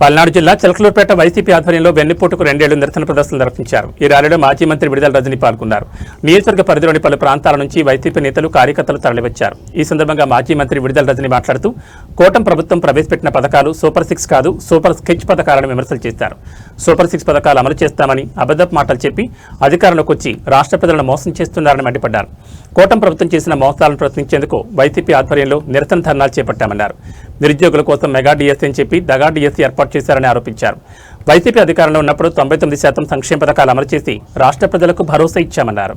పల్నాడు జిల్లా చిలకలూరుపేట వైసీపీ ఆధ్వర్యంలో వెన్నుపోటుకు 2 ఏళ్లు నిరసన ప్రదర్శనలు నిర్వహించారు. ఈ ర్యాలీలో మాజీ మంత్రి విడుదల రజని పాల్గొన్నారు. నియోజకవర్గ పరిధిలోని పలు ప్రాంతాల నుంచి వైసీపీ నేతలు కార్యకర్తలు తరలివచ్చారు. ఈ సందర్భంగా మాజీ మంత్రి విడుదల రజని మాట్లాడుతూ కూటమి ప్రభుత్వం ప్రవేశపెట్టిన పథకాలు సూపర్ 6 కాదు, సూపర్ స్కెచ్ పథకాలను విమర్శలు చేశారు. సూపర్ 6 పథకాలు అమలు చేస్తామని అబద్ధపు మాటలు చెప్పి అధికారంలోకి వచ్చి రాష్ట్ర ప్రజలను మోసం చేస్తున్నారని మండిపడ్డారు. కూటమి ప్రభుత్వం చేసిన మోసాలను ప్రశ్నించేందుకు వైసీపీ ఆధ్వర్యంలో నిరసన ధర్నాలు చేపట్టామన్నారు. నిరుద్యోగుల కోసం మెగా డిఎస్సీ అని చెప్పి దగా డిఎస్సీ ఏర్పాటు చేశారని ఆరోపించారు. వైసీపీ అధికారంలో ఉన్నప్పుడు 99% సంక్షేమ పథకాలు అమలు చేసి రాష్ట్ర ప్రజలకు భరోసా ఇచ్చామన్నారు.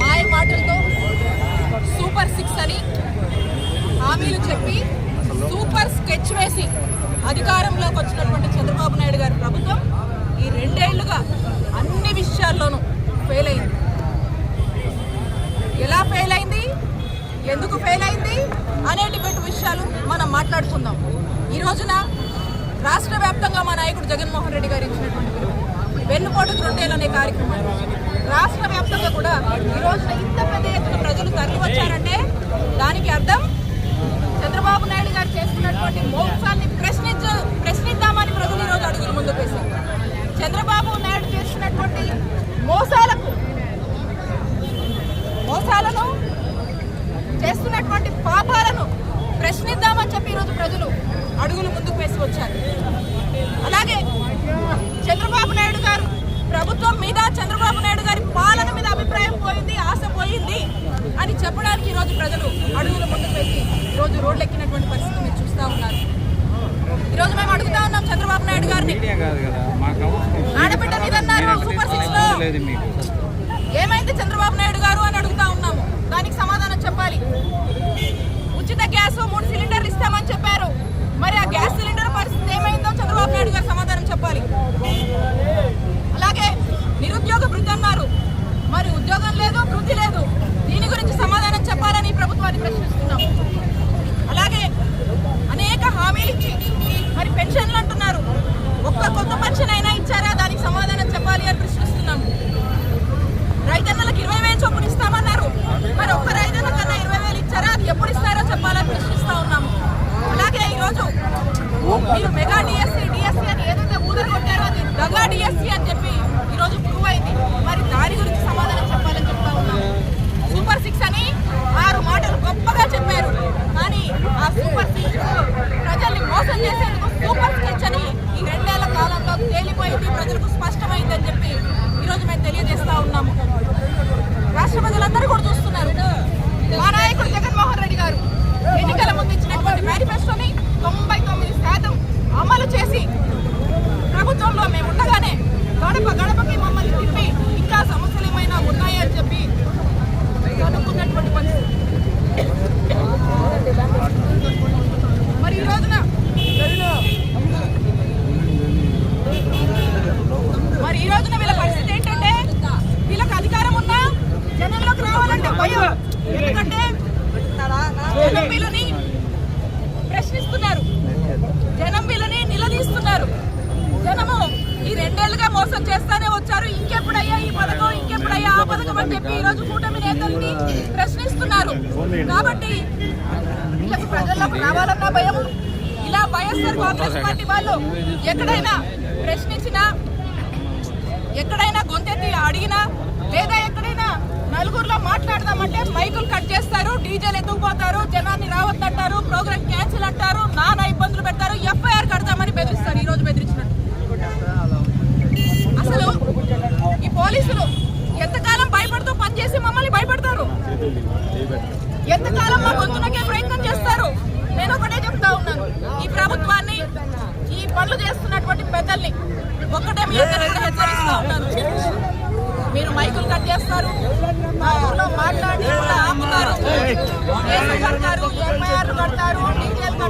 మాయ మాటలతో సూపర్ 6 అని హామీలు చెప్పి సూపర్ స్కెచ్ వేసి అధికారంలోకి వచ్చినటువంటి చంద్రబాబు నాయుడు గారి ప్రభుత్వం ఈ 2 ఏళ్లుగా అన్ని విషయాల్లోనూ ఫెయిల్ అయింది. ఎలా ఫెయిల్ అయింది, ఎందుకు ఫెయిల్ అయింది అనేటువంటి విషయాలు మనం మాట్లాడుకుందాం. ఈ రోజున రాష్ట్ర వ్యాప్తంగా మా నాయకుడు జగన్మోహన్ రెడ్డి గారు ఇచ్చినటువంటి వెన్నుపోటుకు 2 ఏళ్ళు అనే కార్యక్రమాలు రాష్ట్ర వ్యాప్తంగా కూడా ఈ రోజున ఇంత పెద్ద ఎత్తున ప్రజలు తరలి వచ్చారంటే దానికి అర్థం చంద్రబాబు నాయుడు గారు చేస్తున్నటువంటి మోసాన్ని ప్రశ్నిద్దామని ప్రజలు ఈరోజు అడుగులు ముందుకు వేశారు. చంద్రబాబు నాయుడు చేస్తున్నటువంటి మోసాలను చేస్తున్నటువంటి పాపాలను ప్రశ్నిద్దామని చెప్పి ఈరోజు ప్రజలు అడుగులు ముందుకు వేసి వచ్చారు. అలాగే చంద్రబాబు నాయుడు గారు ప్రభుత్వం మీద, చంద్రబాబు నాయుడు గారి పాలన మీద అభిప్రాయం పోయింది, ఆశ పోయింది అని చెప్పడానికి ఈరోజు ప్రజలు అడుగులు ముందుకు వేసి ఈరోజు రోడ్లెక్కినటువంటి పరిస్థితి మీరు చూస్తూ ఉన్నారు. ఈరోజు మేము అడుగుతా ఉన్నాం చంద్రబాబు నాయుడు గారిని, ఆడబిడ్డ మీదన్నారు సూపర్ 6 లో ఏమైంది చంద్రబాబు నాయుడు గారు అని అడుగుతా ఉన్నాము. దానికి సమాధానం చెప్పాలి. ఉచిత గ్యాస్ 3 సిలిండర్లు ఇస్తామని చెప్పారు. మరి ఆ గ్యాస్ సిలిండర్ పరిస్థితి ఏమైందో చంద్రబాబు నాయుడు గారు సమాధానం చెప్పాలి. అలాగే నిరుద్యోగ వృద్ధి అన్నారు, మరి ఉద్యోగం లేదు, వృద్ధి లేదు. దీని గురించి భయం. ఎందుకంటే జనం వీళ్ళని ప్రశ్నిస్తున్నారు, జనం వీళ్ళని నిలదీస్తున్నారు. జనము ఈ 2 ఏళ్లుగా మోసం చేస్తానే వచ్చారు, ఇంకెప్పుడయ్యా ఈ పథకం, ఇంకెప్పుడయ్యా ఆ పథకం అని చెప్పి ఈ రోజు కూటమి నేతల్ని ప్రశ్నిస్తున్నారు. కాబట్టి వీళ్ళకి ప్రజల్లోకి రావాలన్న భయము. ఇలా వైఎస్ఆర్ కాంగ్రెస్ పార్టీ వాళ్ళు ఎక్కడైనా ప్రశ్నించినా, ఎక్కడైనా గొంతెత్తి అడిగినా, లేదా ఎక్కడైనా నలుగురిలో మాట్లాడదామంటే మైకులు కట్ చేస్తారు, డీజేలు ఎత్తుకుపోతారు, జనాన్ని రావద్దంటారు, ప్రోగ్రామ్ క్యాన్సిల్ అంటారు, నానా ఇబ్బందులు పెడతారు, ఎఫ్ఐఆర్ కడతామని బెదిరిస్తారు. ఈ రోజు బెదిరించినట్టు. అసలు ఈ పోలీసులు ఎంతకాలం భయపడుతూ పనిచేసి మమ్మల్ని భయపడతారు, ఎంతకాలం మా గొంతునకే ప్రయత్నం చేస్తారు. నేను ఒకటే చెప్తా ఉన్నాను, ఈ ప్రభుత్వాన్ని, ఈ పనులు చేస్తున్నటువంటి పెద్దల్ని ఒక్కటే మీ అందరూ కూడా హెచ్చరిస్తా ఉన్నాను. మీరు మైకులు కట్ చేస్తారు, మా ఊర్లో మాట్లాడి ఆపుతారు, కేసులు కడతారు, ఎఫ్ఐఆర్లు కడతారు,